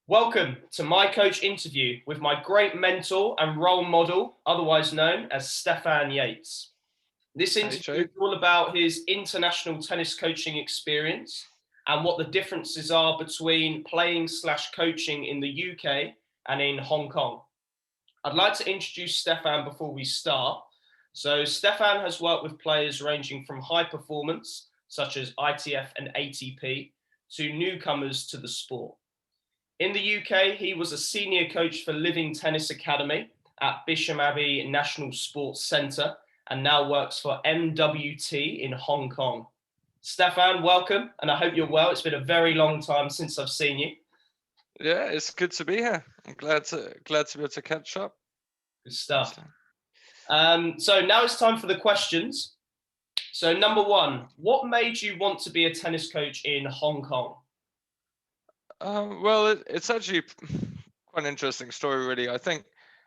Welcome to my coach interview with my great mentor and role model, otherwise known as Stefan Yates. This Hey interview is Jake. all about his international tennis coaching experience and what the differences are between playing/coaching in the UK and in Hong Kong. I'd like to introduce Stefan before we start. So, Stefan has worked with players ranging from high performance, such as ITF and ATP, to newcomers to the sport. In the UK, he was a senior coach for Living Tennis Academy at Bisham Abbey National Sports Centre and now works for MWT in Hong Kong. Stefan, welcome, and I hope you're well. It's been a very long time since I've seen you. Yeah, it's good to be here. I'm glad to be able to catch up. Good stuff. So now it's time for the questions. So number one, what made you want to be a tennis coach in Hong Kong? It's actually quite an interesting story, really. I think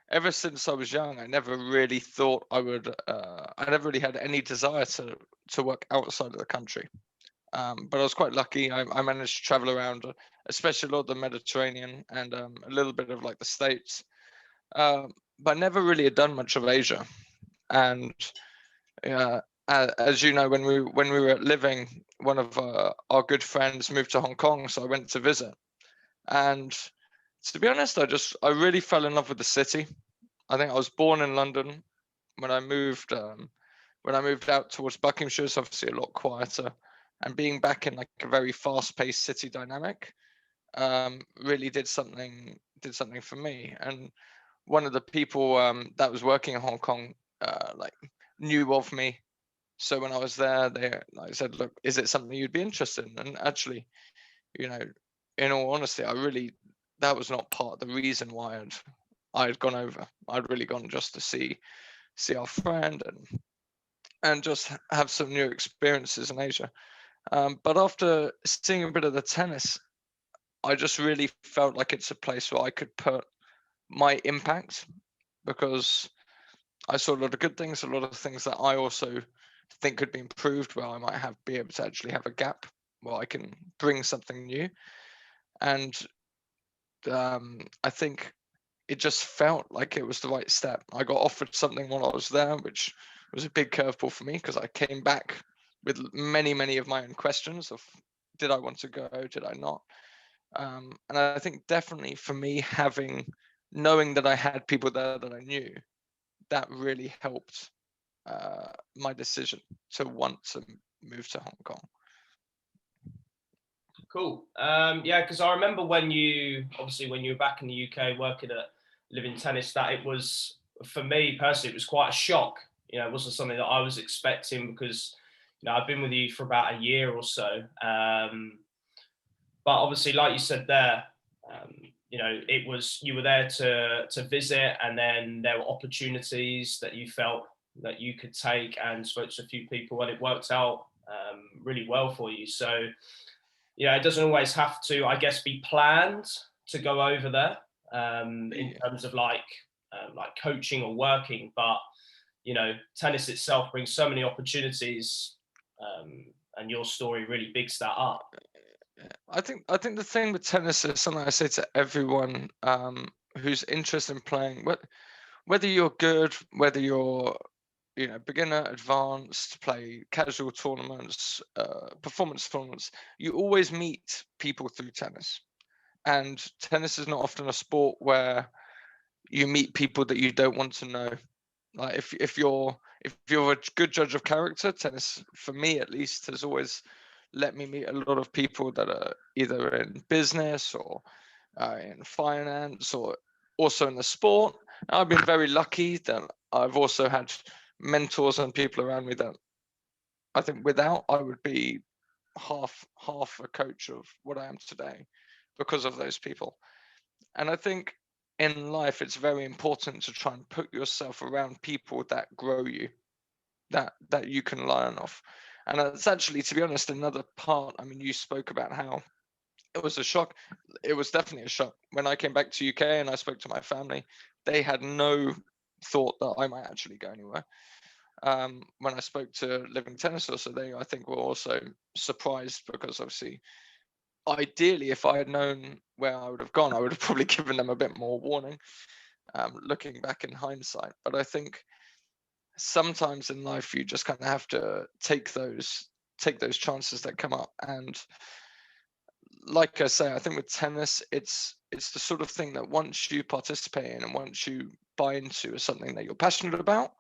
ever since I was young, I never really thought I would. I never really had any desire to work outside of the country. But I was quite lucky. I managed to travel around, especially a lot of the Mediterranean and a little bit of like the States. But I never really had done much of Asia. And as you know, when we were living, one of our good friends moved to Hong Kong, so I went to visit. And to be honest, I really fell in love with the city. I think I was born in London. When I moved out towards Buckinghamshire, it's obviously a lot quieter. And being back in like a very fast-paced city dynamic, really did something for me. And one of the people that was working in Hong Kong, like knew of me. So when I was there, I said, "Look, is it something you'd be interested in?" And actually, you know, in all honesty, that was not part of the reason why I'd gone over. I'd really gone just to see our friend and just have some new experiences in Asia. But after seeing a bit of the tennis, I just really felt like it's a place where I could put my impact, because I saw a lot of good things, a lot of things that I also think could be improved, where I might be able to actually have a gap where I can bring something new. And I think it just felt like it was the right step. I got offered something while I was there, which was a big curveball for me, because I came back with many of my own questions of, did I want to go, did I not? And I think definitely for me, knowing that I had people there that I knew, that really helped my decision to want to move to Hong Kong. Cool. Yeah, because I remember when you were back in the UK working at Living Tennis, that it was, for me personally, it was quite a shock. It wasn't something that I was expecting because I've been with you for about a year or so. But obviously, like you said there, it was, you were there to visit, and then there were opportunities that you felt that you could take, and spoke to a few people, and it worked out really well for you. So it doesn't always have to, I guess, be planned to go over there in Yeah. terms of like coaching or working, but tennis itself brings so many opportunities, and your story really bigs that up. I think the thing with tennis is something I say to everyone who's interested in playing. Whether you're good, whether you're beginner, advanced, play casual tournaments, performance tournaments, you always meet people through tennis. And tennis is not often a sport where you meet people that you don't want to know. Like if you're a good judge of character, tennis, for me at least, has always let me meet a lot of people that are either in business or in finance, or also in the sport. I've been very lucky that I've also had mentors and people around me that I think without I would be half a coach of what I am today, because of those people. And I think in life it's very important to try and put yourself around people that grow you, that you can learn off. And it's actually, to be honest, another part. I mean, you spoke about how it was a shock. It was definitely a shock when I came back to UK and I spoke to my family. They had no thought that I might actually go anywhere. When I spoke to Living Tennis, also, they, I think, were also surprised, because obviously ideally, if I had known where I would have gone, I would have probably given them a bit more warning, looking back in hindsight. But I think sometimes in life you just kind of have to take those chances that come up. And like I say, I think with tennis, it's the sort of thing that once you participate in and once you buy into as something that you're passionate about,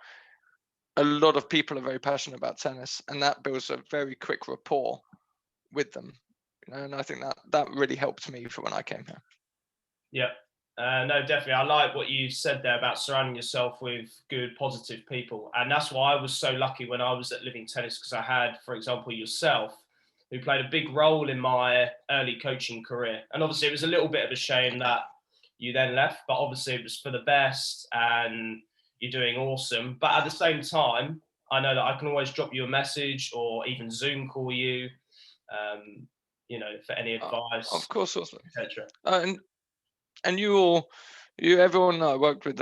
a lot of people are very passionate about tennis, and that builds a very quick rapport with them. And I think that really helped me for when I came here. Yeah. No, definitely. I like what you said there about surrounding yourself with good, positive people. And that's why I was so lucky when I was at Living Tennis, because I had, for example, yourself, who played a big role in my early coaching career. And obviously, it was a little bit of a shame that you then left, but obviously, it was for the best and you're doing awesome. But at the same time, I know that I can always drop you a message or even Zoom call you, um, for any Of advice, course, also. etc. And everyone I worked with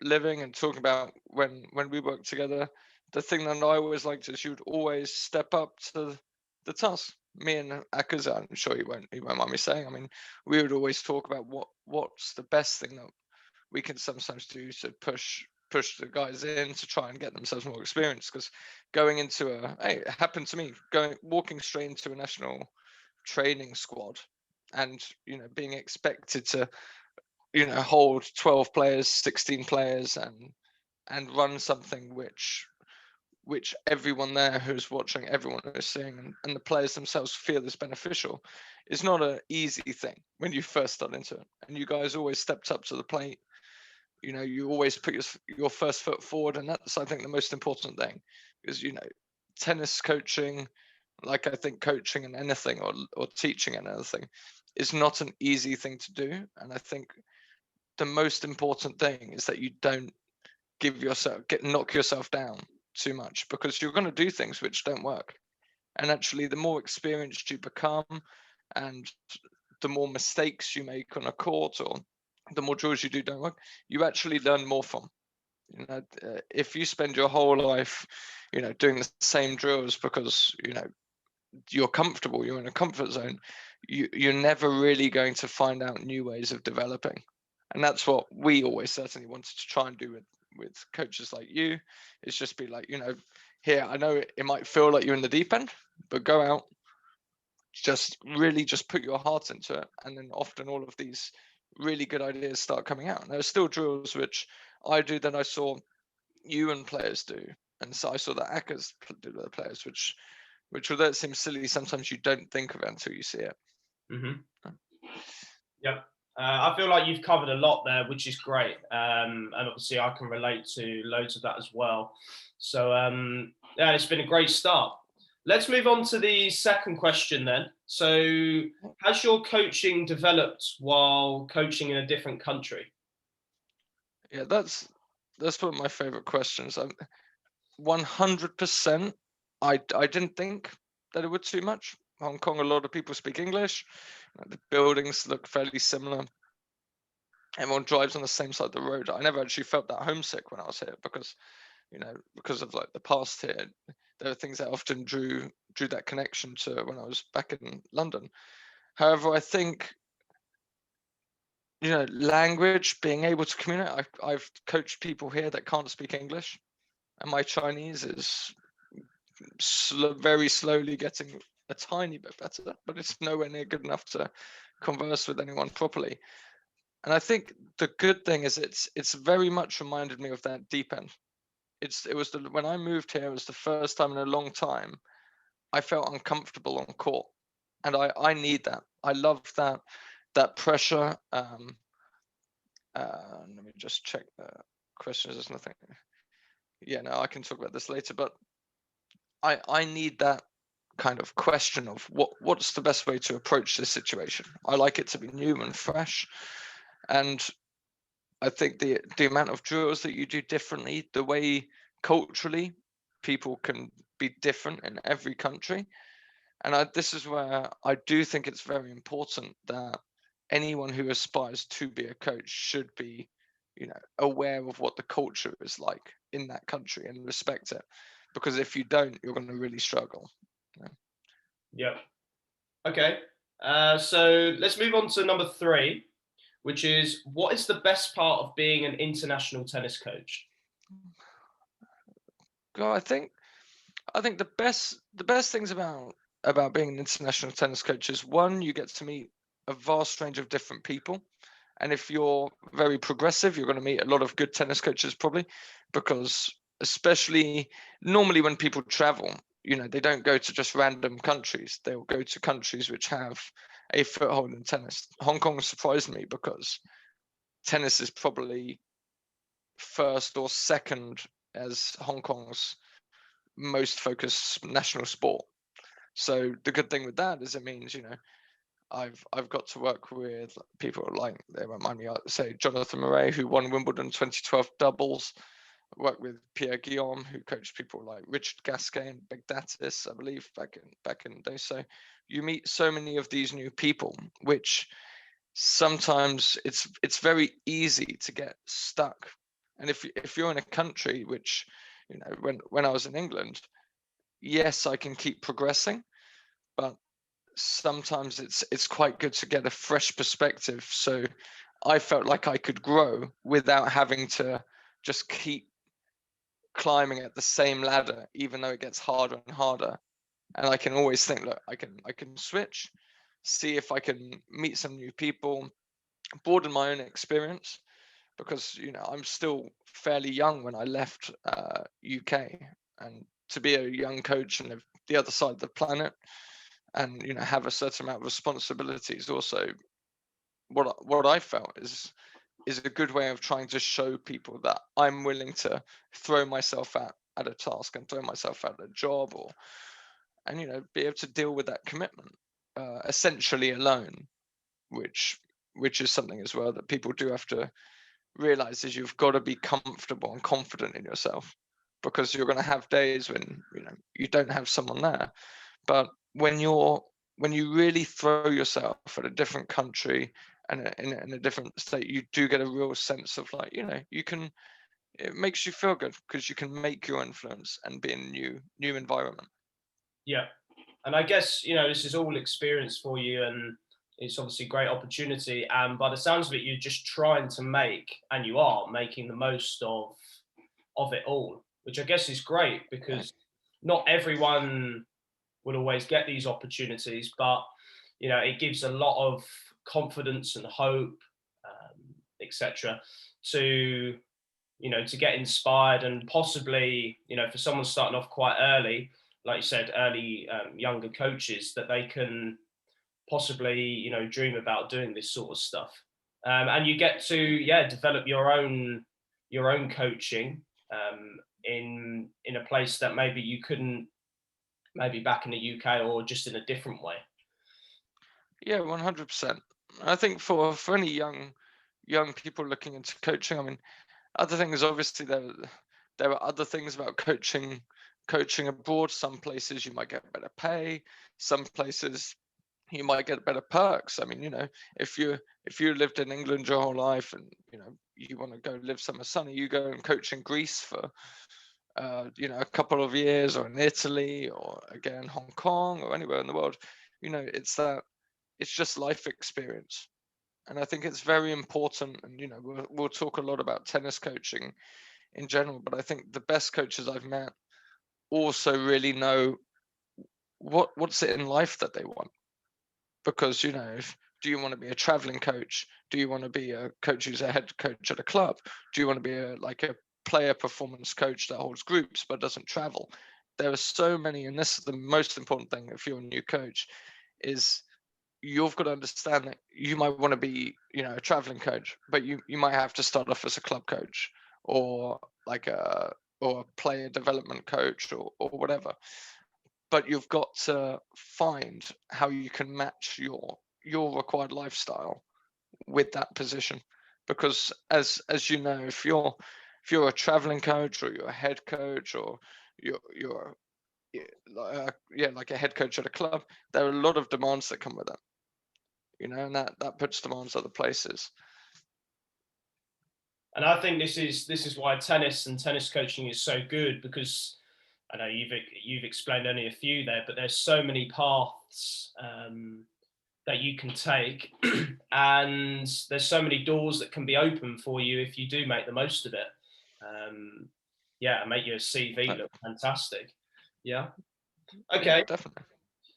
living and talking about when we worked together, the thing that I always liked is you'd always step up to the task. Me and Akaz, I'm sure you won't mind me saying. I mean, we would always talk about what's the best thing that we can sometimes do to push the guys in to try and get themselves more experience. Because going into it happened to me, walking straight into a national training squad and being expected to hold 12 players, 16 players, and run something which everyone there who's watching, everyone who's seeing, and the players themselves feel is beneficial, is not an easy thing when you first start into it. And you guys always stepped up to the plate. You always put your first foot forward, and that's, I think, the most important thing. Because tennis coaching, like I think coaching and anything, or teaching and anything, is not an easy thing to do. And I think the most important thing is that you don't knock yourself down too much, because you're going to do things which don't work. And actually, the more experienced you become and the more mistakes you make on a court, or the more drills you do don't work, you actually learn more from. If you spend your whole life doing the same drills because you're comfortable, you're in a comfort zone, you're never really going to find out new ways of developing. And that's what we always certainly wanted to try and do with coaches like you, is just be like, here, I know it might feel like you're in the deep end, but go out, just really just put your heart into it. And then often all of these really good ideas start coming out. And there are still drills which I do that I saw you and players do. And so I saw that Akers do with the players, which although it seems silly, sometimes you don't think of it until you see it. Mm-hmm. Yep. I feel like you've covered a lot there, which is great. And obviously I can relate to loads of that as well. So yeah, it's been a great start. Let's move on to the second question then. So has your coaching developed while coaching in a different country? Yeah, that's one of my favorite questions. 100%. I didn't think that it would too much. Hong Kong, a lot of people speak English. The buildings look fairly similar. Everyone drives on the same side of the road. I never actually felt that homesick when I was here, because because of like the past here, there are things that often drew that connection to when I was back in London. However, I think language, being able to communicate. I've coached people here that can't speak English, and my Chinese is very slowly getting a tiny bit better, but it's nowhere near good enough to converse with anyone properly. And I think the good thing is it's very much reminded me of that deep end. When I moved here, it was the first time in a long time I felt uncomfortable on court, and I need that. I love that pressure. Let me just check the questions. There's nothing. Yeah, no, I can talk about this later, but I need that kind of question of what's the best way to approach this situation. I like it to be new and fresh, and I think the amount of drills that you do differently, the way culturally people can be different in every country, and this is where I do think it's very important that anyone who aspires to be a coach should be aware of what the culture is like in that country and respect it, because if you don't, you're going to really struggle. Yep. Okay. So let's move on to number three, which is what is the best part of being an international tennis coach? Well, I think the best things about being an international tennis coach is, one, you get to meet a vast range of different people. And if you're very progressive, you're going to meet a lot of good tennis coaches probably, because especially normally when people travel, they don't go to just random countries. They'll go to countries which have a foothold in tennis. Hong Kong surprised me because tennis is probably first or second as Hong Kong's most focused national sport. So the good thing with that is it means, I've got to work with people like, they remind me, say Jonathan Murray, who won Wimbledon 2012 doubles. Worked with Pierre Guillaume, who coached people like Richard Gasquet and Bagdatis, I believe, back in the day. So you meet so many of these new people, which sometimes it's very easy to get stuck. And if you're in a country which, when I was in England, yes, I can keep progressing, but sometimes it's quite good to get a fresh perspective. So I felt like I could grow without having to just keep climbing at the same ladder, even though it gets harder and harder. And I can always think, look, I can switch, see if I can meet some new people, broaden my own experience, because I'm still fairly young when I left UK, and to be a young coach and live the other side of the planet, and have a certain amount of responsibilities, also what I felt is a good way of trying to show people that I'm willing to throw myself at a task and throw myself at a job, and be able to deal with that commitment essentially alone, which is something as well that people do have to realize, is you've got to be comfortable and confident in yourself, because you're going to have days when you don't have someone there. But when you really throw yourself at a different country and in a different state, you do get a real sense of, like, it makes you feel good because you can make your influence and be in a new environment. Yeah. And I guess, this is all experience for you and it's obviously a great opportunity. And by the sounds of it, you're just trying to make, and you are making the most of it all, which I guess is great Yeah. because not everyone will always get these opportunities, but it gives a lot of confidence and hope, etc., to to get inspired and possibly for someone starting off quite early, like you said, early younger coaches, that they can possibly dream about doing this sort of stuff, and you get to develop your own coaching in a place that maybe you couldn't, maybe back in the UK, or just in a different way. Yeah, 100%. I think for any young people looking into coaching, I mean, other things, obviously, there are other things about coaching abroad. Some places you might get better pay, some places you might get better perks. I mean, if you lived in England your whole life, and you want to go live somewhere sunny, you go and coach in Greece for a couple of years, or in Italy, or again Hong Kong, or anywhere in the world. It's just life experience. And I think it's very important. And we'll talk a lot about tennis coaching in general, but I think the best coaches I've met also really know what's it in life that they want. Because if do you want to be a traveling coach? Do you want to be a coach who's a head coach at a club? Do you want to be a player performance coach that holds groups but doesn't travel? There are so many, and this is the most important thing if you're a new coach, is you've got to understand that you might want to be a traveling coach, but you might have to start off as a club coach, or like a player development coach, or whatever. But you've got to find how you can match your required lifestyle with that position. Because as you know, if you're a traveling coach, or you're a head coach, or you're like a head coach at a club, there are a lot of demands that come with it, and that puts demands other places. And I think this is why tennis and tennis coaching is so good, because I know you've explained only a few there, but there's so many paths that you can take, and there's so many doors that can be open for you if you do make the most of it. Yeah, make your CV look fantastic. Yeah. Okay. Yeah, definitely.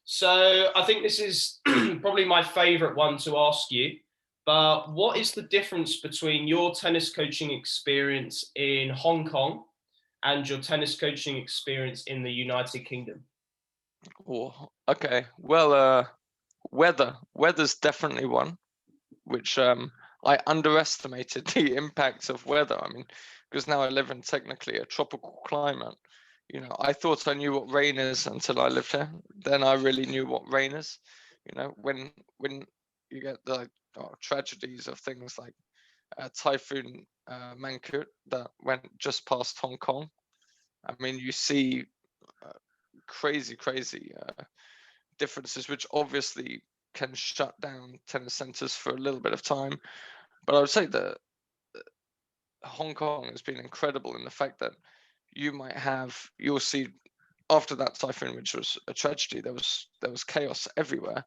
So I think this is probably my favorite one to ask you. But what is the difference between your tennis coaching experience in Hong Kong and your tennis coaching experience in the United Kingdom? Oh, okay. Well, weather's definitely one, which I underestimated the impact of weather. I mean, because now I live in technically a tropical climate. You know, I thought I knew what rain is until I lived here. Then I really knew what rain is. You know, when you get the tragedies of things like Typhoon Mangkhut that went just past Hong Kong. I mean, you see uh, crazy differences, which obviously can shut down tennis centers for a little bit of time. But I would say that Hong Kong has been incredible in the fact that you'll see after that typhoon, which was a tragedy, there was chaos everywhere,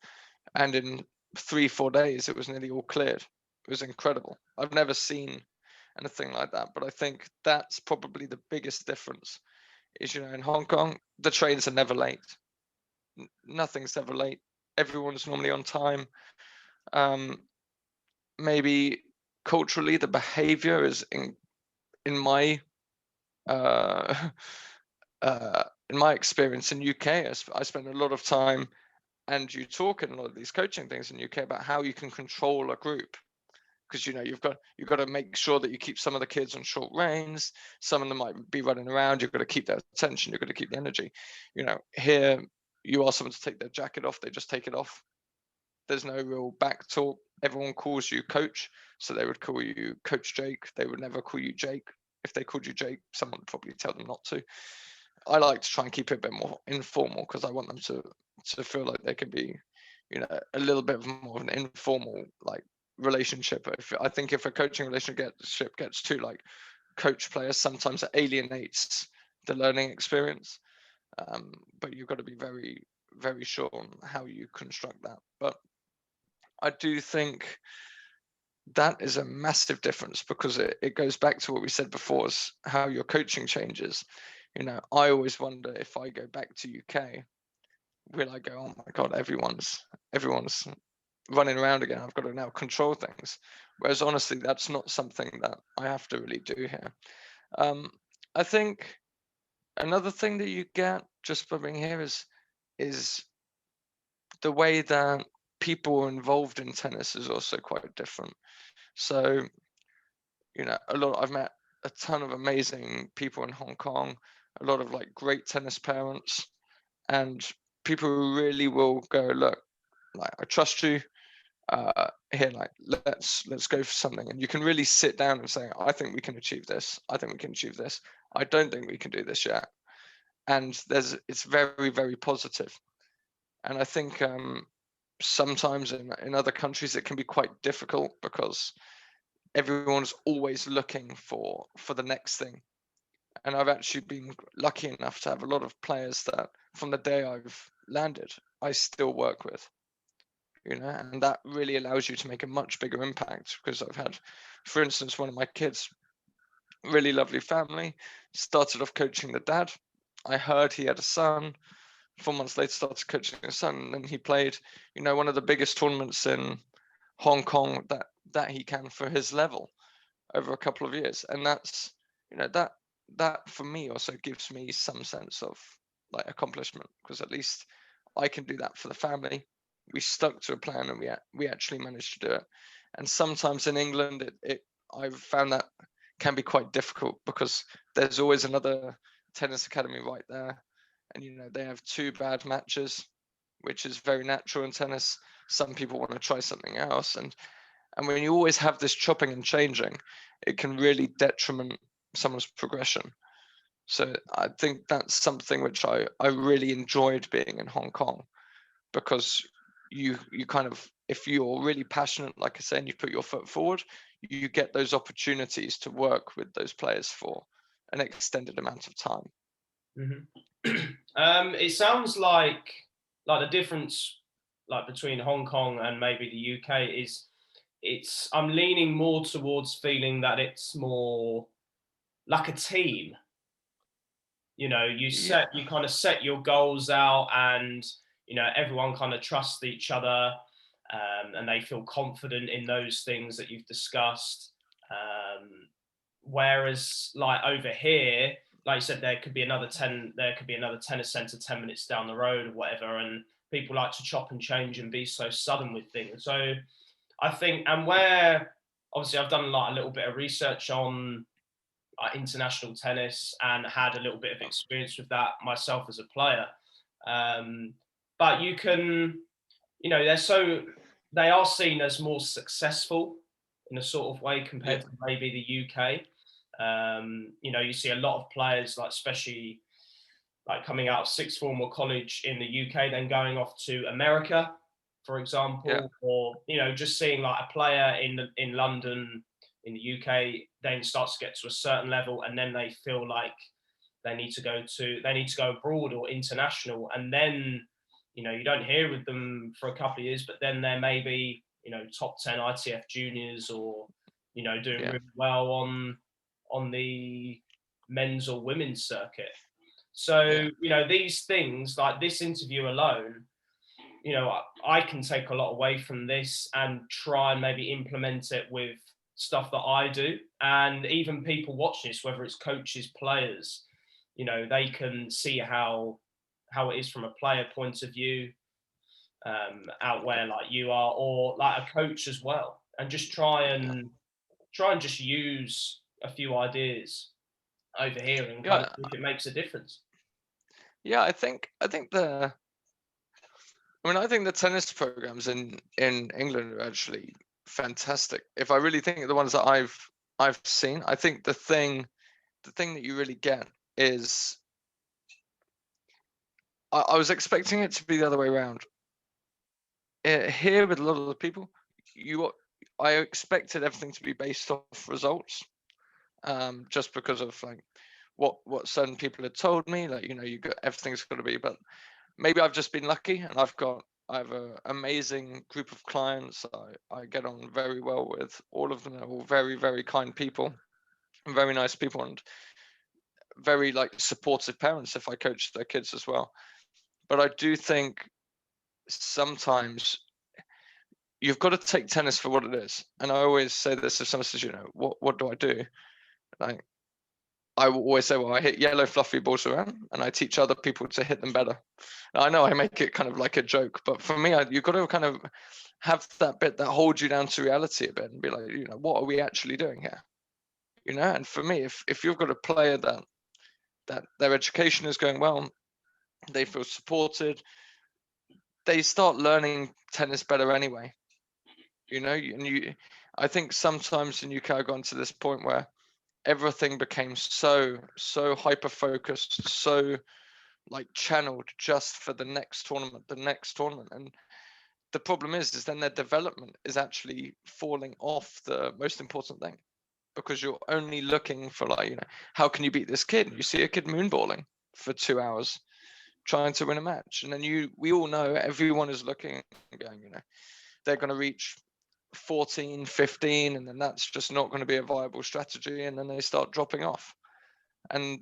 and in 3-4 days it was nearly all cleared. It was incredible. I've never seen anything like that, but I think that's probably the biggest difference. Is, you know, in Hong Kong the trains are never late. Nothing's ever late. Everyone's normally on time. Um, maybe culturally the behavior is in my uh, in my experience in UK, I spend a lot of time, and you talk in a lot of these coaching things in UK about how you can control a group, because you know you've got to make sure that you keep some of the kids on short reins. Some of them might be running around. You've got to keep their attention. You've got to keep the energy. You know, here you ask someone to take their jacket off, they just take it off. There's no real back talk. Everyone calls you coach, so they would call you Coach Jake. They would never call you Jake. If they called you Jake, someone would probably tell them not to. I like to try and keep it a bit more informal because I want them to feel like they can be, you know, a little bit more of an informal like relationship. I think if a coaching relationship gets too like coach players, sometimes it alienates the learning experience. But you've got to be very sure on how you construct that. But I do think that is a massive difference because it goes back to what we said before, is how your coaching changes. You know, I always wonder if I go back to UK, will I go, oh my God, everyone's running around again. I've got to now control things. Whereas honestly, that's not something that I have to really do here. I think another thing that you get just by being here is the way that people are involved in tennis is also quite different. So, you know, I've met a ton of amazing people in Hong Kong, a lot of like great tennis parents, and people who really will go, look, like I trust you. Here, like let's go for something, and you can really sit down and say, I think we can achieve this. I think we can achieve this. I don't think we can do this yet. And it's very positive. And I think sometimes in other countries it can be quite difficult because everyone's always looking for the next thing. And I've actually been lucky enough to have a lot of players that from the day I've landed, I still work with, you know, and that really allows you to make a much bigger impact. Because I've had, for instance, one of my kids, really lovely family, started off coaching the dad. I heard he had a son. 4 months later, started coaching his son, and he played, you know, one of the biggest tournaments in Hong Kong that he can for his level over a couple of years. And that's, you know, that for me also gives me some sense of like accomplishment, because at least I can do that for the family. We stuck to a plan and we actually managed to do it. And sometimes in England I've found that can be quite difficult because there's always another tennis academy right there, and you know they have 2 bad matches, which is very natural in tennis. Some people want to try something else, and when you always have this chopping and changing, it can really detriment someone's progression. So I think that's something which I really enjoyed being in Hong Kong, because you kind of, if you're really passionate, like I say, and you put your foot forward, you get those opportunities to work with those players for an extended amount of time. It sounds like the difference like between Hong Kong and maybe the UK is I'm leaning more towards feeling that it's more like a team. You know, Yeah, you kind of set your goals out, and everyone kind of trusts each other, and they feel confident in those things that you've discussed. Um, Whereas, like over here, like you said, there could be another tennis center 10 minutes down the road or whatever, and people like to chop and change and be so sudden with things. So I think, and where obviously I've done like a little bit of research on international tennis and had a little bit of experience with that myself as a player. But you can, they are seen as more successful in a sort of way yeah, compared to maybe the UK. You see a lot of players, like especially like coming out of sixth form or college in the UK, then going off to America, for yeah, example, or just seeing like a player in London, in the UK, then starts to get to a certain level, and then they feel like they need to go abroad or international, and then you don't hear with them for a couple of years, but then they're maybe top 10 ITF juniors, or doing yeah, really well on the men's or women's circuit. So, yeah, these things like this interview alone, I can take a lot away from this and try and maybe implement it with stuff that I do. And even people watching this, whether it's coaches, players, they can see how it is from a player point of view, out where like you are, or like a coach as well, and just yeah. try and just use a few ideas over here and kind of Yeah, see if it makes a difference. yeah. I think the tennis programs in England are actually fantastic. If I really think of the ones that I've seen, I think the thing that you really get is I was expecting it to be the other way around. Here with a lot of the people, I expected everything to be based off results, just because of like what certain people had told me, like you got everything's got to be. But maybe I've just been lucky, and I have an amazing group of clients. I get on very well with all of them. They're all very, very kind people, and very nice people, and very like supportive parents if I coach their kids as well. But I do think sometimes you've got to take tennis for what it is. And I always say this: if someone says, what do I do? Like, I will always say, well, I hit yellow fluffy balls around, and I teach other people to hit them better. I know I make it kind of like a joke, but for me, you've got to kind of have that bit that holds you down to reality a bit, and be like, what are we actually doing here? And for me, if you've got a player that their education is going well, they feel supported, they start learning tennis better anyway. I think sometimes in UK I've gone to this point where everything became so hyper focused, so like channeled just for the next tournament, and the problem is then their development is actually falling off the most important thing, because you're only looking for like how can you beat this kid. You see a kid moonballing for 2 hours trying to win a match, and then we all know everyone is looking and going, they're going to reach 14, 15, and then that's just not going to be a viable strategy, and then they start dropping off. And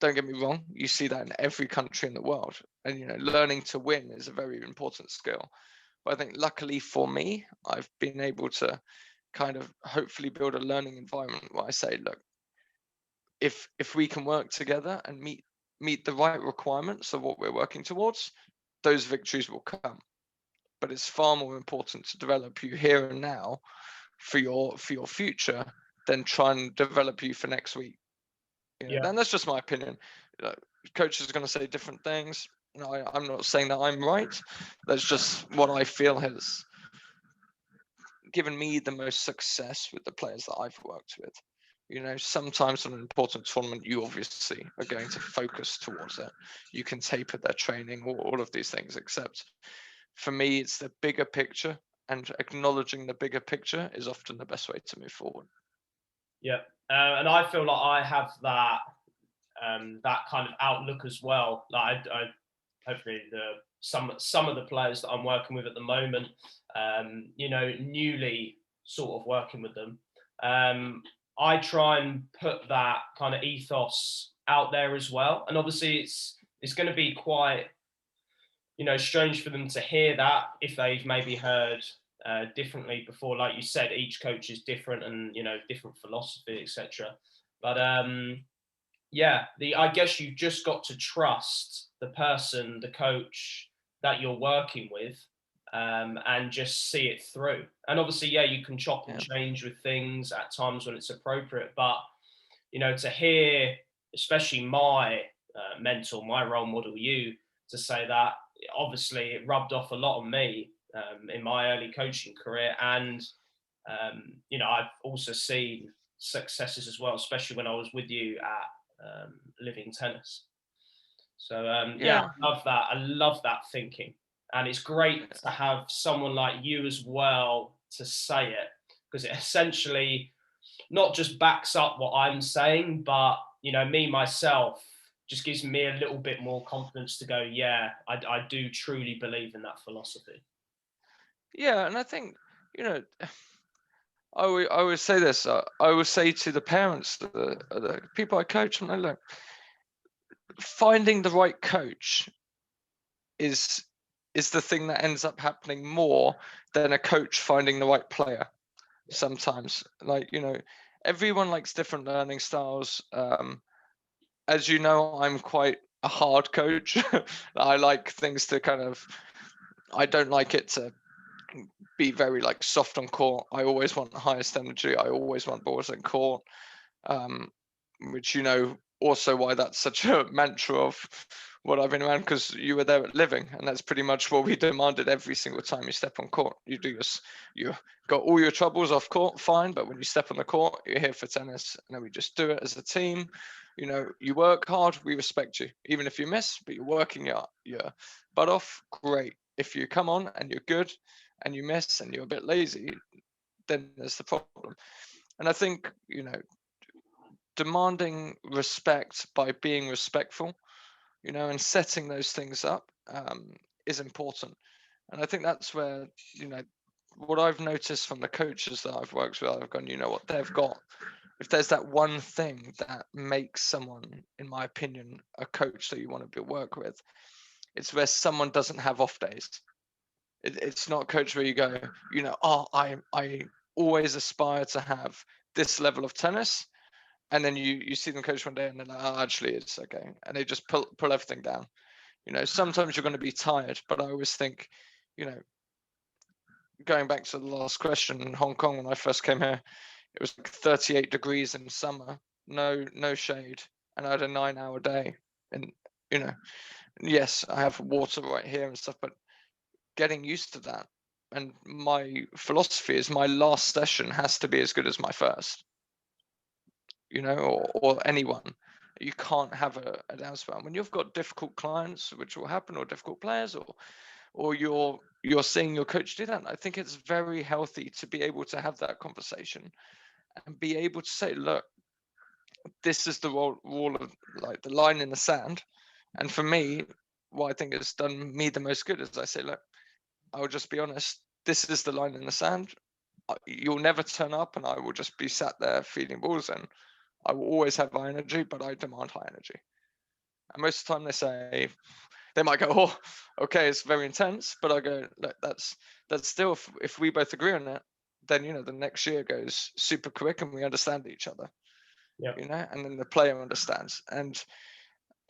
don't get me wrong, you see that in every country in the world, and learning to win is a very important skill. But I think luckily for me, I've been able to kind of hopefully build a learning environment where I say, look, if we can work together and meet the right requirements of what we're working towards, those victories will come. But it's far more important to develop you here and now for your future than try and develop you for next week. Yeah. Then that's just my opinion. Coaches are going to say different things. I'm not saying that I'm right. That's just what I feel has given me the most success with the players that I've worked with. Sometimes on an important tournament, you obviously are going to focus towards it. You can taper their training, all of these things, except for me, it's the bigger picture, and acknowledging the bigger picture is often the best way to move forward. Yeah. And I feel like I have that that kind of outlook as well. Like I hopefully some of the players that I'm working with at the moment, newly sort of working with them, I try and put that kind of ethos out there as well. And obviously it's going to be quite, strange for them to hear that if they've maybe heard differently before. Like you said, each coach is different and, different philosophy, etc. But I guess you've just got to trust the person, the coach that you're working with, and just see it through. And obviously, you can chop and change with things at times when it's appropriate. But, to hear, especially my mentor, my role model, you, to say that, obviously it rubbed off a lot on me in my early coaching career. And, I've also seen successes as well, especially when I was with you at Living Tennis. So I love that. I love that thinking, and it's great to have someone like you as well to say it, because it essentially not just backs up what I'm saying, but me myself just gives me a little bit more confidence to go, I do truly believe in that philosophy. Yeah, and I think I always say this. I always say to the parents, the people I coach, and I look, finding the right coach is the thing that ends up happening more than a coach finding the right player. Sometimes, like, everyone likes different learning styles. As you know, I'm quite a hard coach. I like things to I don't like it to be very like soft on court. I always want the highest energy. I always want balls in court, which also why that's such a mantra of what I've been around, because you were there at Living, and that's pretty much what we demanded every single time you step on court. You got all your troubles off court, fine, but when you step on the court, you're here for tennis, and then we just do it as a team. You work hard, we respect you, even if you miss, but you're working your butt off. Great. If you come on and you're good and you miss and you're a bit lazy, then there's the problem. And I think, demanding respect by being respectful, and setting those things up is important. And I think that's where, what I've noticed from the coaches that I've worked with, I've gone, what they've got. If there's that one thing that makes someone, in my opinion, a coach that you want to work with, it's where someone doesn't have off days. It's not a coach where you go, I always aspire to have this level of tennis, and then you see them coach one day and they're like, oh, actually it's okay, and they just pull everything down. Sometimes you're going to be tired, but I always think, going back to the last question, in Hong Kong when I first came here, it was like 38 degrees in summer, no shade, and I had a 9-hour day. And yes, I have water right here and stuff, but getting used to that. And my philosophy is my last session has to be as good as my first, or anyone. You can't have a down spell. When you've got difficult clients, which will happen, or difficult players, or you're seeing your coach do that, I think it's very healthy to be able to have that conversation and be able to say, look, this is the rule of, like, the line in the sand. And for me, what I think has done me the most good is I say, look, I'll just be honest, this is the line in the sand. You'll never turn up and I will just be sat there feeding balls, and I will always have high energy, but I demand high energy. And most of the time they might go, oh, okay, it's very intense, but I go, look, that's still, if we both agree on that, then, the next year goes super quick and we understand each other, and then the player understands. And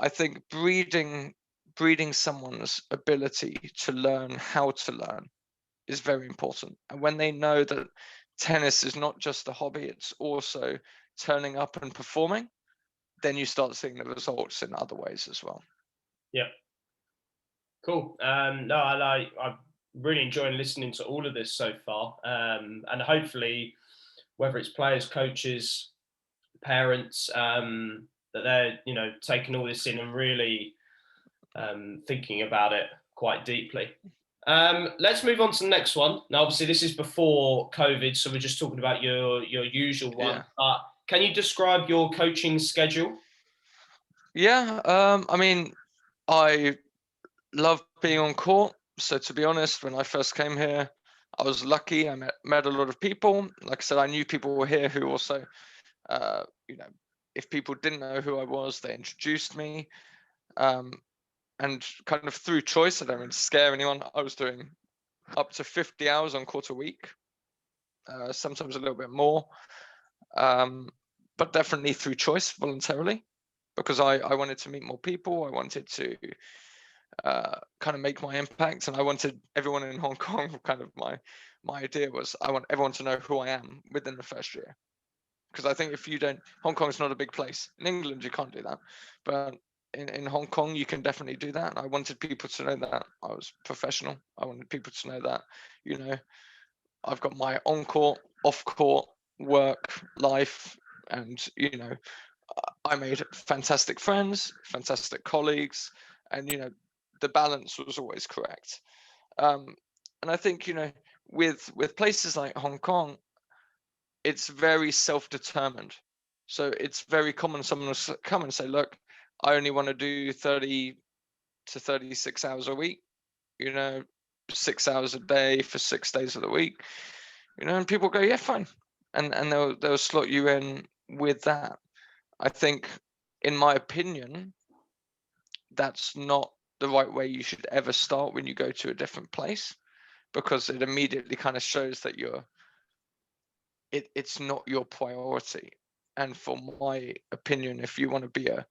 I think breeding someone's ability to learn how to learn is very important. And when they know that tennis is not just a hobby, it's also turning up and performing, then you start seeing the results in other ways as well. Yeah. Cool. No, I'm really enjoying listening to all of this so far. And hopefully, whether it's players, coaches, parents, that they're, taking all this in and really thinking about it quite deeply. Let's move on to the next one. Now, obviously, this is before COVID, so we're just talking about your usual one. Yeah. But can you describe your coaching schedule? Yeah, I mean, I love being on court. So to be honest, when I first came here, I was lucky. I met a lot of people. Like I said, I knew people were here who also, you know, if people didn't know who I was, they introduced me. Um, and kind of through choice, I don't mean to scare anyone. I was doing up to 50 hours on court a week, sometimes a little bit more, but definitely through choice, voluntarily, because I wanted to meet more people. I wanted to kind of make my impact, and I wanted everyone in Hong Kong. Kind of my idea was I want everyone to know who I am within the first year, because I think if you don't, Hong Kong's not a big place. In England, you can't do that, but in Hong Kong, you can definitely do that. And I wanted people to know that I was professional. I wanted people to know that, you know, I've got my on court, off court work life, and you know, I made fantastic friends, fantastic colleagues, and you know, the balance was always correct. Um, and I think, you know, with places like Hong Kong, it's very self-determined. So it's very common someone will come and say, "Look, I only want to do 30 to 36 hours a week. You know, 6 hours a day for 6 days of the week." You know, and people go, "Yeah, fine," and they'll slot you in with that. I think, in my opinion, that's not the right way you should ever start when you go to a different place, because it immediately kind of shows that it's not your priority. And for my opinion, if you want to be a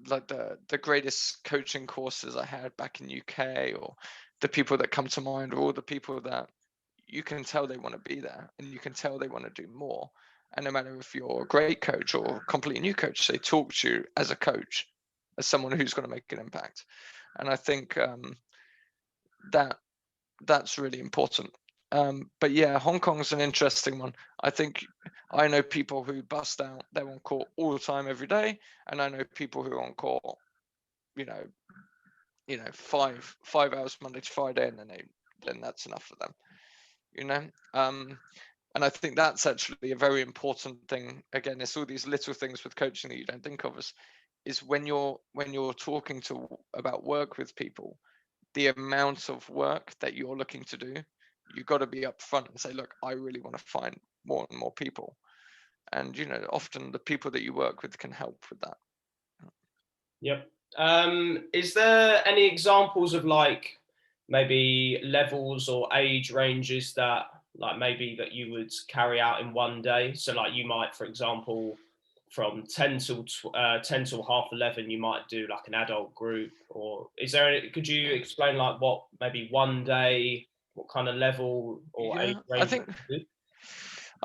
like the greatest coaching courses I had back in UK, or the people that come to mind, are all the people that you can tell they want to be there, and you can tell they want to do more. And no matter if you're a great coach or a completely new coach, they talk to you as a coach, as someone who's going to make an impact. And I think that that's really important. But yeah, Hong Kong's an interesting one. I think I know people who bust out, they're on court all the time, every day, and I know people who are on court, you know, 5 hours Monday to Friday, and then that's enough for them, you know. And I think that's actually a very important thing. Again, it's all these little things with coaching that you don't think of, is when you're talking to about work with people, the amount of work that you're looking to do, you've got to be upfront and say, look, I really want to find more and more people. And, you know, often the people that you work with can help with that. Yep. Is there any examples of like maybe levels or age ranges that like maybe that you would carry out in one day? So like you might, for example, from 10 till half 11, you might do like an adult group, or is there any, could you explain like what maybe one day, what kind of level or age Yeah, I range you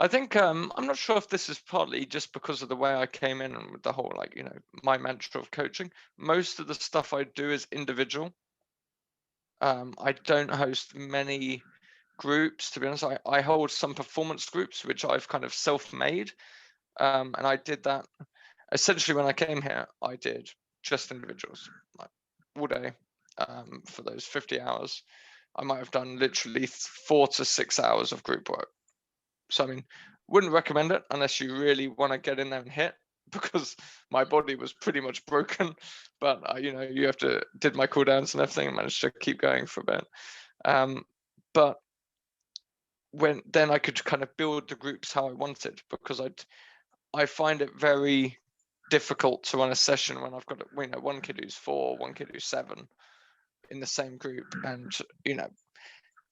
think do? I'm not sure if this is partly just because of the way I came in and with the whole, like, you know, my mantra of coaching. Most of the stuff I do is individual. I don't host many groups, to be honest. I hold some performance groups which I've kind of self-made, and I did that essentially when I came here. I did just individuals, like all day, for those 50 hours. I might have done literally 4 to 6 hours of group work. So I mean, wouldn't recommend it unless you really want to get in there and hit, because my body was pretty much broken. But you know, you have to did my cool downs and everything, and managed to keep going for a bit. But when then I could kind of build the groups how I wanted, because I find it very difficult to run a session when I've got, you know, one kid who's 4, one kid who's 7 in the same group. And you know,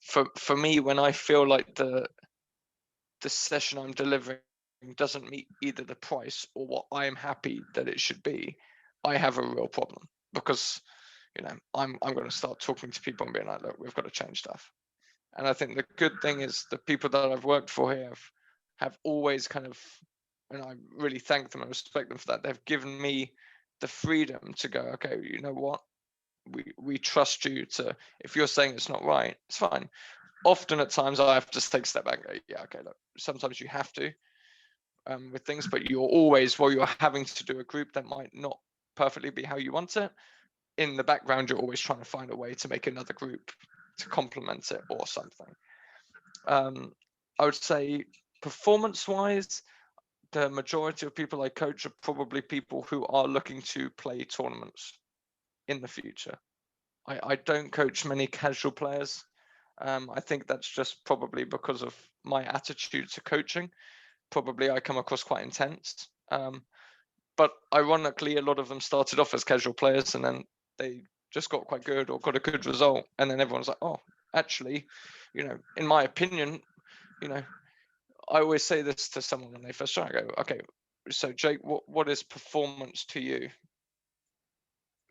for me, when I feel like the session I'm delivering doesn't meet either the price or what I am happy that it should be, I have a real problem, because you know, I'm going to start talking to people and being like, look, we've got to change stuff. And I think the good thing is the people that I've worked for here have always kind of, and I really thank them and respect them for that. They've given me the freedom to go, okay, you know what? We trust you to, if you're saying it's not right, it's fine. Often at times I have to take a step back and go, yeah, okay, look, sometimes you have to, with things, but you're always, while you're having to do a group that might not perfectly be how you want it, in the background, you're always trying to find a way to make another group to complement it or something. I would say performance wise, the majority of people I coach are probably people who are looking to play tournaments in the future. I don't coach many casual players. I think that's just probably because of my attitude to coaching. Probably I come across quite intense. But ironically, a lot of them started off as casual players and then they just got quite good or got a good result. And then everyone's like, oh, actually, in my opinion, I always say this to someone when they first start. I go, okay, so Jake, what is performance to you,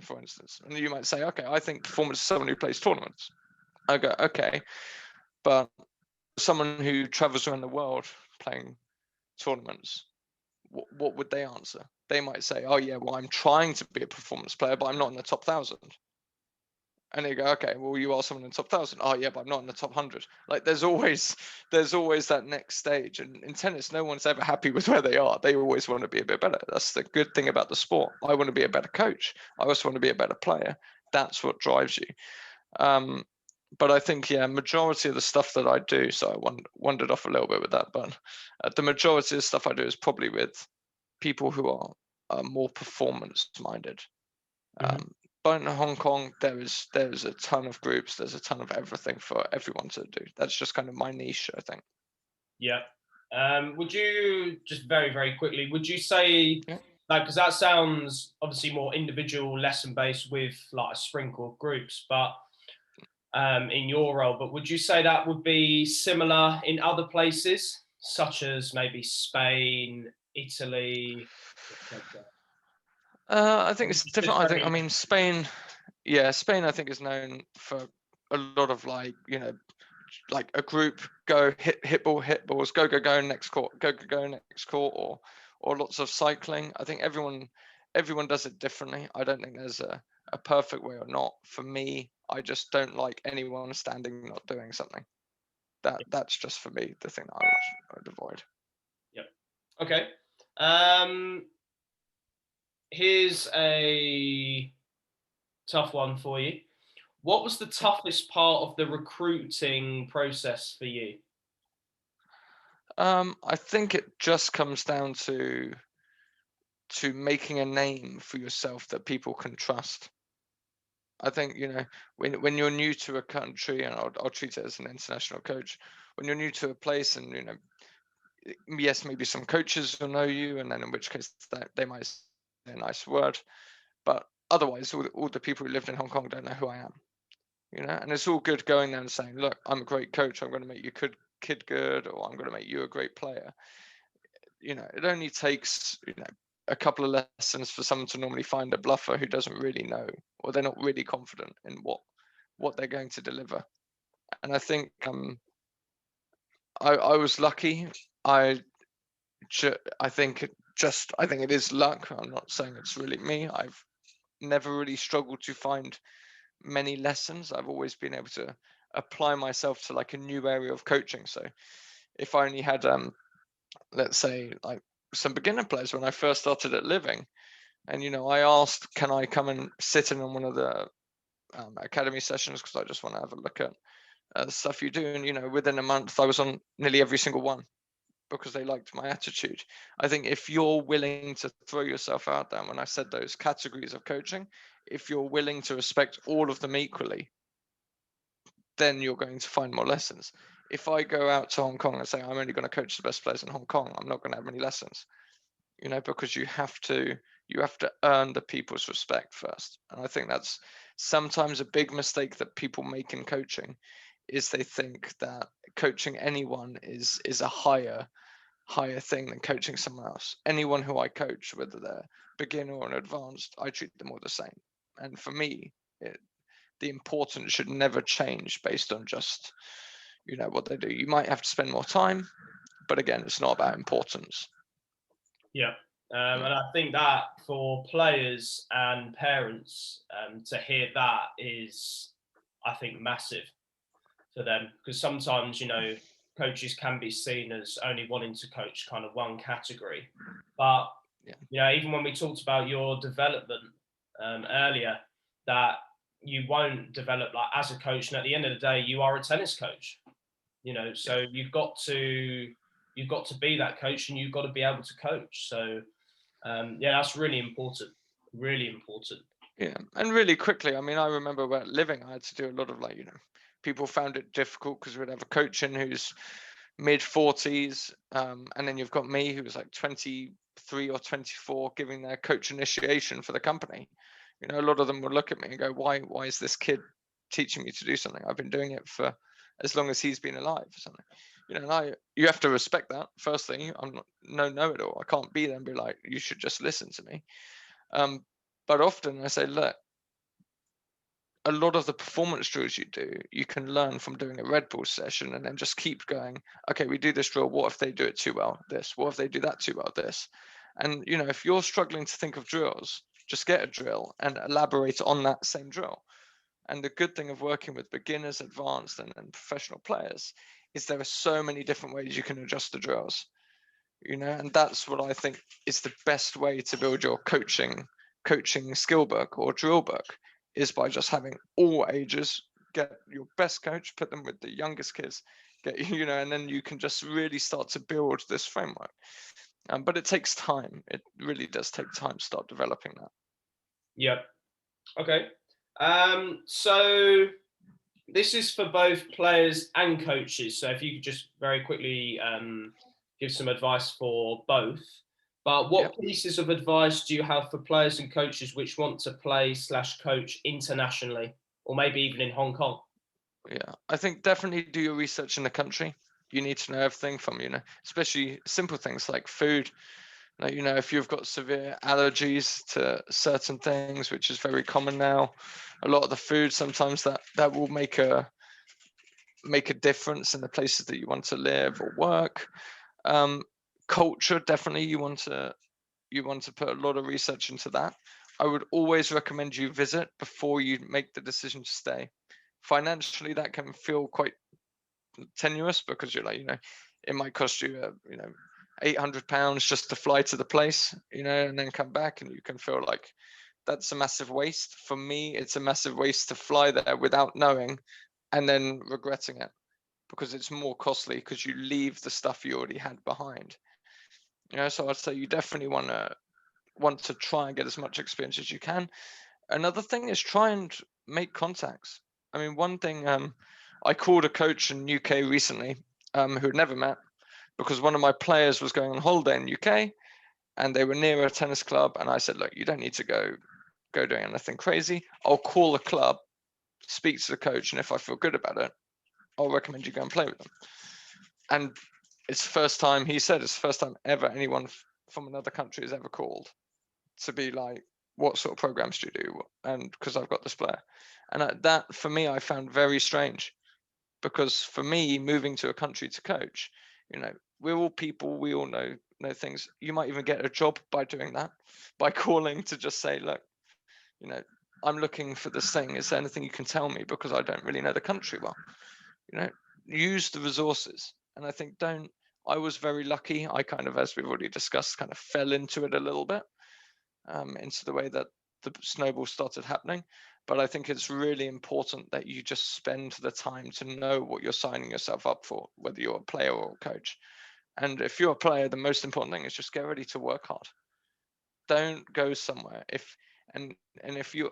for instance? And you might say, okay, I think performance is someone who plays tournaments. I go, okay, but someone who travels around the world playing tournaments, what would they answer? They might say, oh yeah, well, I'm trying to be a performance player, but I'm not in the top 1,000. And they go, okay, well, you are someone in the top 1,000. Oh yeah, but I'm not in the top 100. Like there's always that next stage. And in tennis, no one's ever happy with where they are. They always want to be a bit better. That's the good thing about the sport. I want to be a better coach. I also want to be a better player. That's what drives you. But I think, yeah, majority of the stuff that I do, so I wandered off a little bit with that, but the majority of the stuff I do is probably with people who are more performance minded. But in Hong Kong, there is a ton of groups. There's a ton of everything for everyone to do. That's just kind of my niche, I think. Yeah. Would you just very, very quickly, would you say, Yeah. like, because that sounds obviously more individual lesson based with like a sprinkle of groups, but in your role, but would you say that would be similar in other places, such as maybe Spain, Italy, etc.? I think it's different. I Very, mean, Spain, yeah, Spain, I think is known for a lot of like a group go hit balls, go next court, go next court, or lots of cycling. I think everyone does it differently. I don't think there's a perfect way or not. For me, I just don't like anyone standing not doing something. That's just for me the thing that I would avoid. Yep. Okay. Here's a tough one for you. What was the toughest part of the recruiting process for you? I think it just comes down to making a name for yourself that people can trust. I think when you're new to a country, and I'll treat it as an international coach. When you're new to a place, and yes, maybe some coaches will know you, and then in which case they might say a nice word, but otherwise, all the people who lived in Hong Kong don't know who I am. And it's all good going there and saying, look, I'm a great coach. I'm going to make your kid good, or I'm going to make you a great player. It only takes a couple of lessons for someone to normally find a bluffer who doesn't really know, or they're not really confident in what they're going to deliver. And I think I was lucky. I think it is luck. I'm not saying it's really me. I've never really struggled to find many lessons. I've always been able to apply myself to like a new area of coaching. So if I only had let's say like some beginner players when I first started at Living, and I asked, can I come and sit in on one of the academy sessions because I just want to have a look at the stuff you do, and within a month I was on nearly every single one because they liked my attitude. I think if you're willing to throw yourself out there, when I said those categories of coaching, if you're willing to respect all of them equally, then you're going to find more lessons. If I go out to Hong Kong and say I'm only going to coach the best players in Hong Kong, I'm not going to have many lessons, because you have to earn the people's respect first. And I think that's sometimes a big mistake that people make in coaching, is they think that coaching anyone is a higher thing than coaching someone else. Anyone who I coach, whether they're beginner or an advanced, I treat them all the same. And for me, the importance should never change based on just what they do. You might have to spend more time, but again, it's not about importance. Yeah. And I think that for players and parents to hear that is, I think, massive for them, because sometimes, coaches can be seen as only wanting to coach kind of one category. But, even when we talked about your development earlier, that you won't develop like as a coach. And at the end of the day, you are a tennis coach, so you've got to you've got to be that coach and you've got to be able to coach. So yeah, that's really important. Really important. Yeah, and really quickly, I mean, I remember where living, I had to do a lot of like, people found it difficult because we'd have a coach in who's mid 40s, and then you've got me who was like 23 or 24 giving their coach initiation for the company. A lot of them would look at me and go, why is this kid teaching me to do something? I've been doing it for as long as he's been alive or something. And you have to respect that. Firstly, I'm not no know-it-all. I can't be there and be like, you should just listen to me. But often I say, look, a lot of the performance drills you do, you can learn from doing a Red Bull session and then just keep going, okay, we do this drill. What if they do it too well? This. What if they do that too well? This. And, if you're struggling to think of drills, just get a drill and elaborate on that same drill. And the good thing of working with beginners, advanced, and professional players is there are so many different ways you can adjust the drills, and that's what I think is the best way to build your coaching skill book or drill book, is by just having all ages, get your best coach, put them with the youngest kids, and then you can just really start to build this framework. But it takes time. It really does take time to start developing that. Yep. Okay. So this is for both players and coaches. So if you could just very quickly give some advice for both. But what pieces of advice do you have for players and coaches which want to play/coach internationally, or maybe even in Hong Kong? Yeah, I think definitely do your research in the country. You need to know everything from, especially simple things like food. Like, if you've got severe allergies to certain things, which is very common now, a lot of the food, sometimes that will make a difference in the places that you want to live or work. Culture, definitely you want to put a lot of research into that. I would always recommend you visit before you make the decision to stay. Financially, that can feel quite tenuous because you're like, it might cost you, £800 just to fly to the place, and then come back, and you can feel like that's a massive waste. For me, it's a massive waste to fly there without knowing and then regretting it, because it's more costly because you leave the stuff you already had behind. So I'd say you definitely want to try and get as much experience as you can. Another thing is try and make contacts. I mean, one thing, I called a coach in UK recently, who had never met, because one of my players was going on holiday in UK and they were near a tennis club. And I said, look, you don't need to go doing anything crazy. I'll call the club, speak to the coach, and if I feel good about it, I'll recommend you go and play with them. And it's the first time, he said, it's the first time ever anyone from another country has ever called to be like, what sort of programs do you do? And because I've got this player. And that, for me, I found very strange, because for me, moving to a country to coach, we're all people, we all know things. You might even get a job by doing that, by calling to just say, look, I'm looking for this thing. Is there anything you can tell me? Because I don't really know the country well. Use the resources. And I think I was very lucky. I kind of, as we've already discussed, kind of fell into it a little bit, into the way that the snowball started happening. But I think it's really important that you just spend the time to know what you're signing yourself up for, whether you're a player or a coach. And if you're a player, the most important thing is just get ready to work hard. Don't go somewhere and if you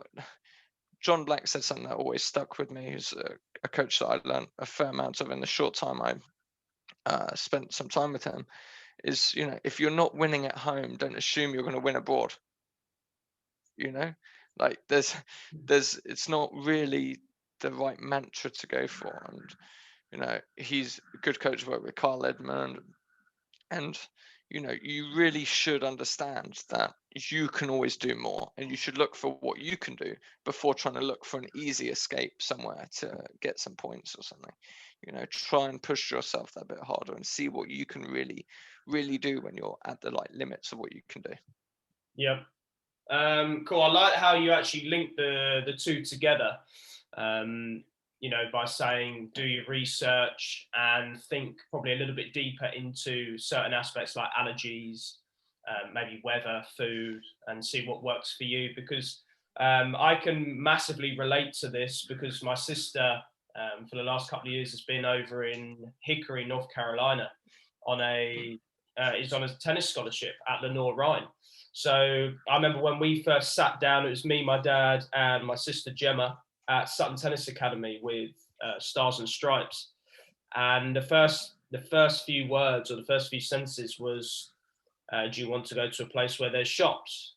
John Black said something that always stuck with me. He's a coach that I learned a fair amount of in the short time I spent some time with him. Is, if you're not winning at home, don't assume you're going to win abroad. Like it's not really the right mantra to go for. And he's a good coach, work with Carl Edmund, and you really should understand that you can always do more, and you should look for what you can do before trying to look for an easy escape somewhere to get some points or something. Try and push yourself that bit harder and see what you can really, really do when you're at the limits of what you can do. Yeah. Cool. I like how you actually link the two together. By saying do your research and think probably a little bit deeper into certain aspects like allergies, maybe weather, food, and see what works for you. Because I can massively relate to this, because my sister, for the last couple of years, has been over in Hickory, North Carolina, on a tennis scholarship at Lenore Rhine. So I remember when we first sat down, it was me, my dad, and my sister Gemma at Sutton Tennis Academy with Stars and Stripes. And the first few words or the first few sentences was, do you want to go to a place where there's shops?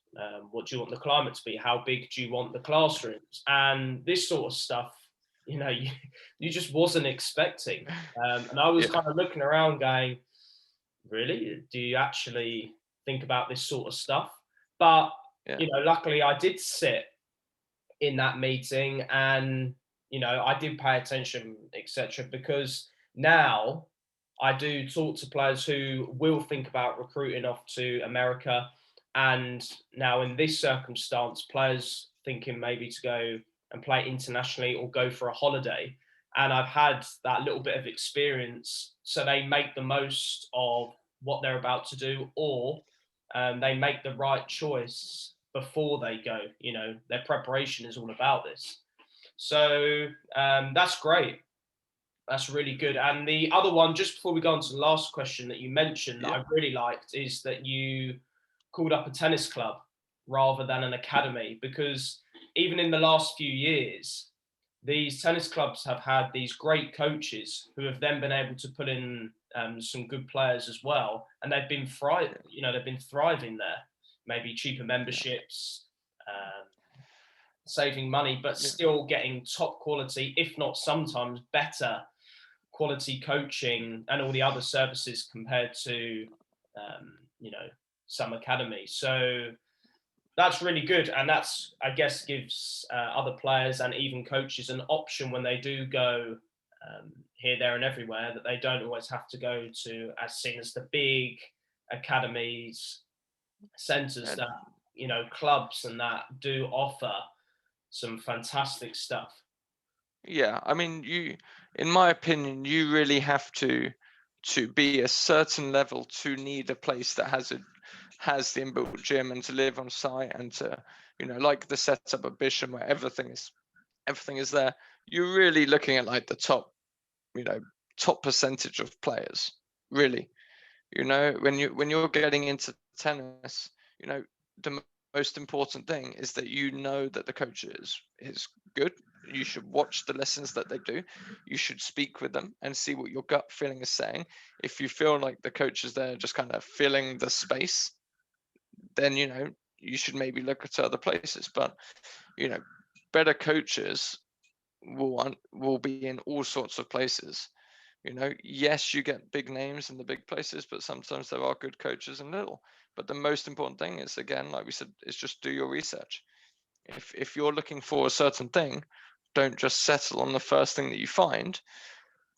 What do you want the climate to be? How big do you want the classrooms? And this sort of stuff, you just wasn't expecting. And I was Yeah. kind of looking around going, really? Do you actually think about this sort of stuff? But, Yeah. luckily I did sit in that meeting and, I did pay attention, etc. Because now I do talk to players who will think about recruiting off to America. And now in this circumstance, players thinking maybe to go and play internationally or go for a holiday. And I've had that little bit of experience. So they make the most of what they're about to do, or they make the right choice before they go. Their preparation is all about this. So that's great. That's really good. And the other one, just before we go on to the last question that you mentioned, that Yeah. I really liked, is that you called up a tennis club rather than an academy, because even in the last few years, these tennis clubs have had these great coaches who have then been able to put in some good players as well, and they've been they've been thriving there. Maybe cheaper Yeah. memberships, saving money, but Yeah. still getting top quality, if not sometimes better quality coaching and all the other services compared to some academies. So that's really good, and that's, I guess, gives other players and even coaches an option when they do go here, there, and everywhere, that they don't always have to go to as seen as the big academies, centres And that clubs and that do offer some fantastic stuff. yeah, I mean, in my opinion, you really have to be a certain level to need a place that has the inbuilt gym and to live on site and to, like the setup at Bisham where everything is there. You're really looking at like the top percentage of players, really. When you're getting into tennis, the most important thing is that that the coach is good. You should watch the lessons that they do. You should speak with them and see what your gut feeling is saying. If you feel like the coach is there just kind of filling the space, then you should maybe look at other places. But you know better coaches will be in all sorts of places. Yes, you get big names in the big places, but sometimes there are good coaches in little. But the most important thing is, again, like we said, is just do your research. If you're looking for a certain thing, don't just settle on the first thing that you find,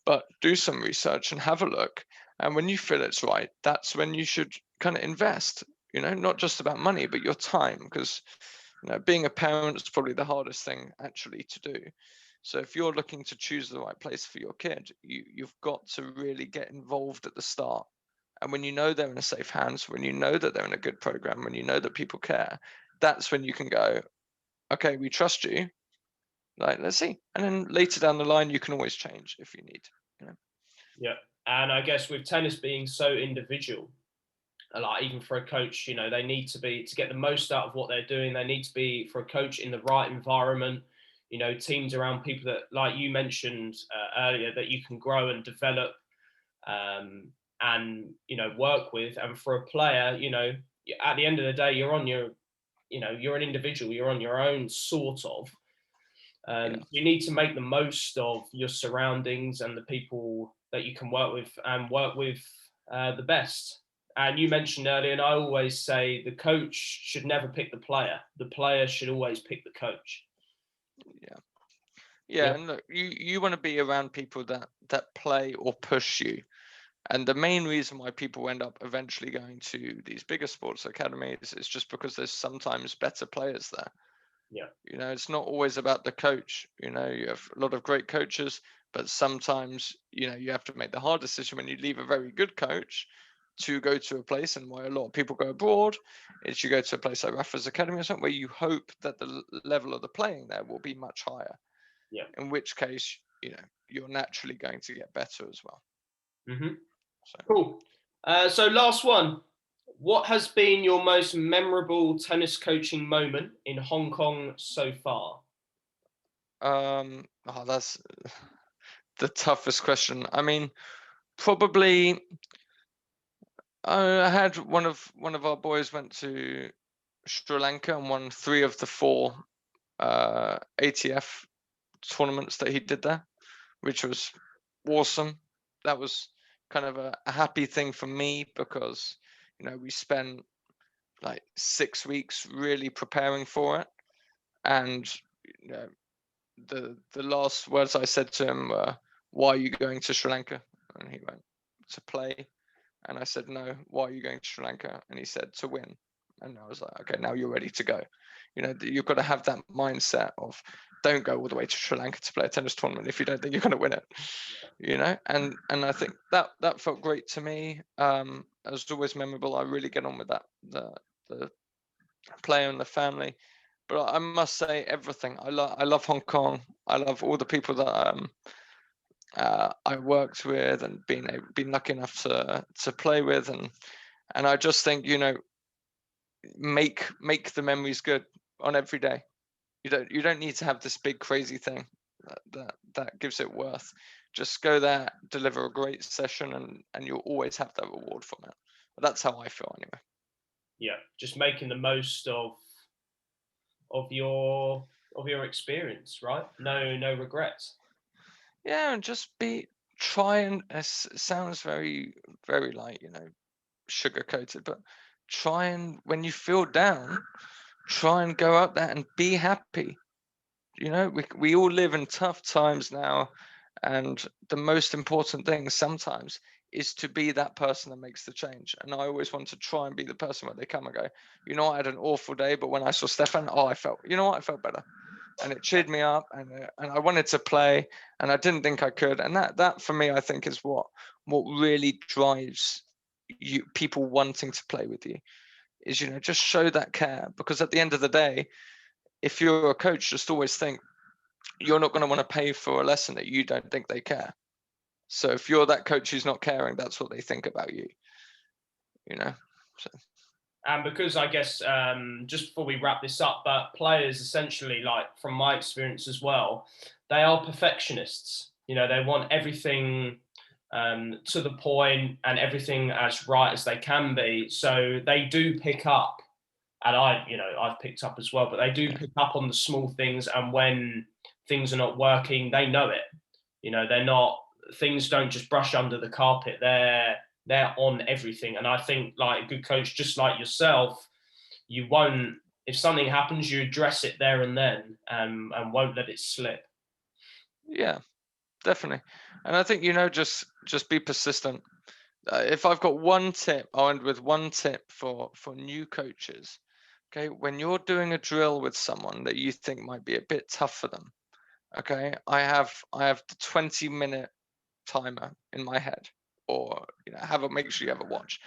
but do some research and have a look. And when you feel it's right, that's when you should kind of invest, not just about money, but your time, because being a parent is probably the hardest thing actually to do. So if you're looking to choose the right place for your kid, you've got to really get involved at the start. And when you know they're in a safe hands, when you know that they're in a good program, when you know that people care, that's when you can go, okay, we trust you. Like, let's see. And then later down the line, you can always change if you need. Yeah. And I guess with tennis being so individual, like even for a coach, they need to get the most out of what they're doing. They need to be, for a coach, in the right environment, teams around people that, like you mentioned earlier, that you can grow and develop and, work with. And for a player, at the end of the day, you're an individual, you're on your own, sort of. Yeah. You need to make the most of your surroundings and the people that you can work with, and work with the best. And you mentioned earlier, and I always say, the coach should never pick the player. The player should always pick the coach. Yeah. Yeah, Yeah. And look, you want to be around people that play or push you. And the main reason why people end up eventually going to these bigger sports academies is just because there's sometimes better players there. yeah, It's not always about the coach. You have a lot of great coaches, but sometimes, you have to make the hard decision when you leave a very good coach to go to a place, and why a lot of people go abroad is you go to a place like Rafa's Academy or something where you hope that the level of the playing there will be much higher. yeah. In which case, you're naturally going to get better as well. Mm-hmm. So Cool. So last one. What has been your most memorable tennis coaching moment in Hong Kong so far? That's the toughest question. I mean, probably I had one of our boys went to Sri Lanka and won 3 of the 4 ATF tournaments that he did there, which was awesome. That was kind of a happy thing for me because we spent like 6 weeks really preparing for it, and you know, the last words I said to him were, "Why are you going to Sri Lanka?" And he went, "To play." And I said, "No, why are you going to Sri Lanka?" And he said, "To win." And I was like, "Okay, now you're ready to go." You've got to have that mindset of don't go all the way to Sri Lanka to play a tennis tournament if you don't think you're going to win it. And I think that felt great to me. It was always memorable. I really get on with that, the player and the family. But I must say everything. I love Hong Kong. I love all the people that I worked with and been lucky enough to play with, and I just think make the memories good on every day. You don't need to have this big crazy thing that gives it worth. Just go there, deliver a great session, and you'll always have that reward from it. But that's how I feel anyway. Yeah, just making the most of your experience, right? No regrets. Yeah, and just try and it sounds very very like sugar coated, but try and when you feel down, try and go out there and be happy. We all live in tough times now, and the most important thing sometimes is to be that person that makes the change. And I always want to try and be the person where they come and go, I had an awful day, but when I saw Stefan, I felt, I felt better, and it cheered me up, and I wanted to play, and I didn't think I could, and that for me, I think is what really drives people wanting to play with you, is just show that care, because at the end of the day, if you're a coach, just always think you're not going to want to pay for a lesson that you don't think they care. So if you're that coach who's not caring, that's what they think about you. So. And because I guess just before we wrap this up, but players essentially, like from my experience as well, they are perfectionists. They want everything to the point and everything as right as they can be. So they do pick up, and I've picked up as well, but they do pick up on the small things. And when things are not working, they know it. They're not, things don't just brush under the carpet. They're on everything. And I think like a good coach, just like yourself, you won't, if something happens, you address it there and then, and won't let it slip. Yeah, definitely. And I think, just be persistent. If I've got one tip, I'll end with one tip for new coaches. Okay, when you're doing a drill with someone that you think might be a bit tough for them, okay, I have the 20-minute timer in my head, or make sure you have a watch.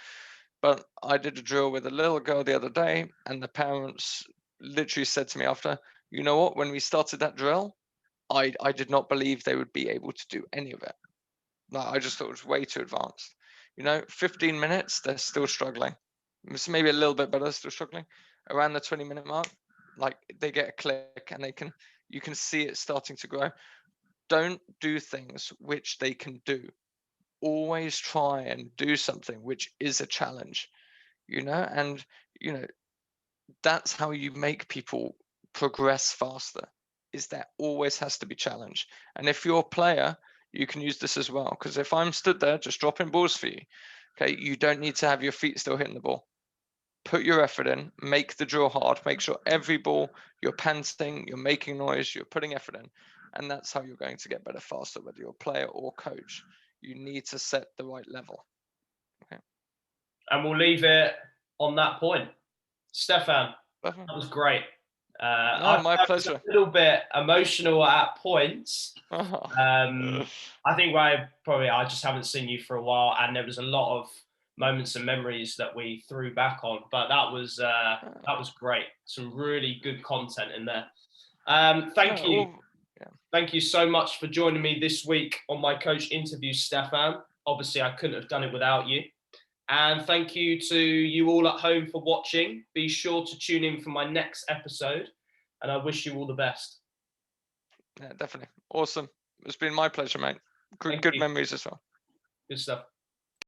But I did a drill with a little girl the other day, and the parents literally said to me after, "You know what? When we started that drill, I did not believe they would be able to do any of it. Like, I just thought it was way too advanced. 15 minutes, they're still struggling. It's maybe a little bit better, still struggling. Around the 20-minute mark, like they get a click, and you can see it starting to grow. Don't do things which they can do. Always try and do something which is a challenge, and you know that's how you make people progress faster, is there always has to be challenge. And if you're a player, you can use this as well, because if I'm stood there just dropping balls for you, okay, you don't need to have your feet still hitting the ball. Put your effort in, make the drill hard, make sure every ball you're panting, you're making noise, you're putting effort in, and that's how you're going to get better faster, whether you're a player or coach. You need to set the right level. Okay. And we'll leave it on that point. Stefan, Perfect. that was great. No, my I was a pleasure. little bit emotional at points. I think I just haven't seen you for a while, and there was a lot of moments and memories that we threw back on. But that was great. Some really good content in there. Thank you. Yeah. Thank you so much for joining me this week on my coach interview, Stefan. Obviously, I couldn't have done it without you. And thank you to you all at home for watching. Be sure to tune in for my next episode, and I wish you all the best. Yeah, definitely. Awesome. It's been my pleasure, mate. Thank Good you. memories as well. Good stuff.